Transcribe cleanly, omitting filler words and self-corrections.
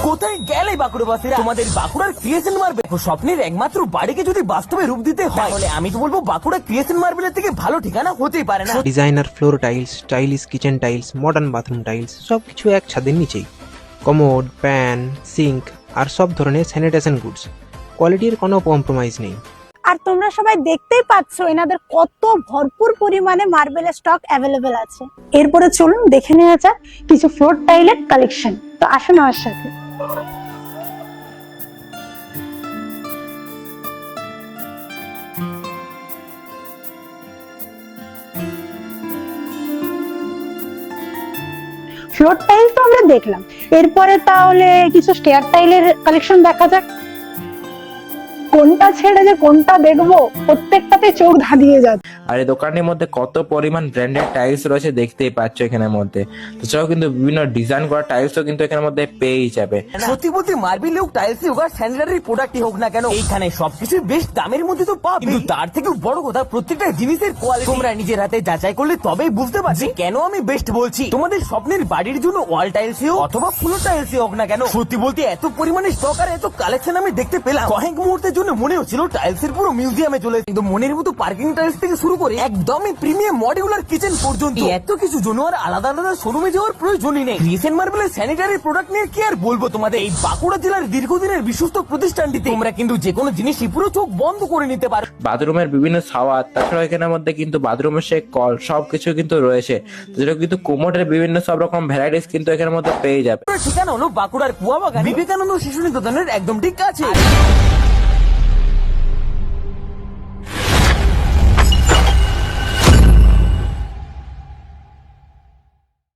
কোথায় গেলে বাঁকুড়াবাসীরা? তোমাদের বাঁকুড়ার ক্রিয়েশন মার্বেল স্বপ্নের একমাত্র বাড়িকে যদি বাস্তবে রূপ দিতে হয় তাহলে আমি তো বলবো বাঁকুড়া ক্রিয়েশন মার্বেলের থেকে ভালো ঠিকানা হতেই পারে না। Designer floor tiles, stylish kitchen tiles, modern bathroom tiles সবকিছু এক ছাদের নিচেই। কমোড, প্যান, সিঙ্ক আর সব ধরনের স্যানিটেশন গুডস, কোয়ালিটির কোনো কম্প্রোমাইজ নেই। আর তোমরা সবাই দেখতেই পাচ্ছ এনাদের কত ভরপুর পরিমাণে মার্বেলের স্টক অ্যাভেলেবেল আছে। এরপরে চলুন দেখে নেওয়া যাক কিছু ফ্লোর টাইলের কালেকশন। তো আসুন আমার সাথে। ফ্লোর টাইল তো আমরা দেখলাম, এরপরে তাহলে কিছু স্টেয়ার টাইলের কালেকশন দেখা যাক। কোনটা ছেড়ে যে কোনটা দেখবো, প্রত্যেকটাতে চোখ ধাঁধিয়ে যাচ্ছে। আর এই দোকানের মধ্যে কত পরিমাণ ব্র্যান্ডেড টাইলস রয়েছে দেখতেই পাচ্ছ এখানের মধ্যে। তাছাড়াও কিন্তু বিভিন্ন ডিজাইন করা টাইলসও কিন্তু এখানের মধ্যে পেয়েই যাবে। সত্যি বলতে মার্বেল হোক, টাইলস হোক আর স্যানিটারি প্রোডাক্টই হোক না কেন, এইখানে সবকিছু বেশ দামের মধ্যে তো পাবে। কিন্তু তার থেকেও বড় কথা প্রত্যেকটা জিনিসের কোয়ালিটি তোমরা নিজের হাতে যাচাই করলে তবেই বুঝতে পারবে কেন আমি বেস্ট বলছি। তোমাদের স্বপ্নের বাড়ির জন্য ওয়াল টাইলস হোক অথবা ফ্লোর টাইলস হোক না কেন, সত্যি বলতে এত পরিমাণে স্টক আর এত কালেকশন আমি দেখতে পেলাম কয়েক মুহূর্তের জন্য মনে হচ্ছিল টাইলস এর পুরো মিউজিয়ামে চলে। কিন্তু মনের মতো পার্কিং টাইলস থেকে শুরু করে একদমই প্রিমিয়াম মডিউলার কিচেন পর্যন্ত এত কিছু জন্য আর আলাদা আলাদা শোরুমে যাওয়ার প্রয়োজনই নেই। ক্রিয়েশন মার্বেলের স্যানিটারি প্রোডাক্ট নিয়ে কি আর বলবো তোমাদের। এই বাঁকুড়া জেলার দীর্ঘদিনের বিশ্বস্ত প্রতিষ্ঠানটিতে তোমরা কিন্তু যে কোনো জিনিসই পুরো চোখ বন্ধ করে নিতে পারো। বাথরুমের বিভিন্ন শাওয়ার, তাছাড়া এখানের মধ্যে কিন্তু বাথরুমের সে কল সবকিছু কিন্তু রয়েছে। যেটা কিন্তু কোমোডের বিভিন্ন সব রকম ভ্যারাইটিস কিন্তু এখানের মধ্যে পেয়ে যাবে। ঠিকানা হলো বাঁকুড়ার কুয়াবাগান বিবেকানন্দ শিশু নিকেতনের একদম ঠিক কাছে।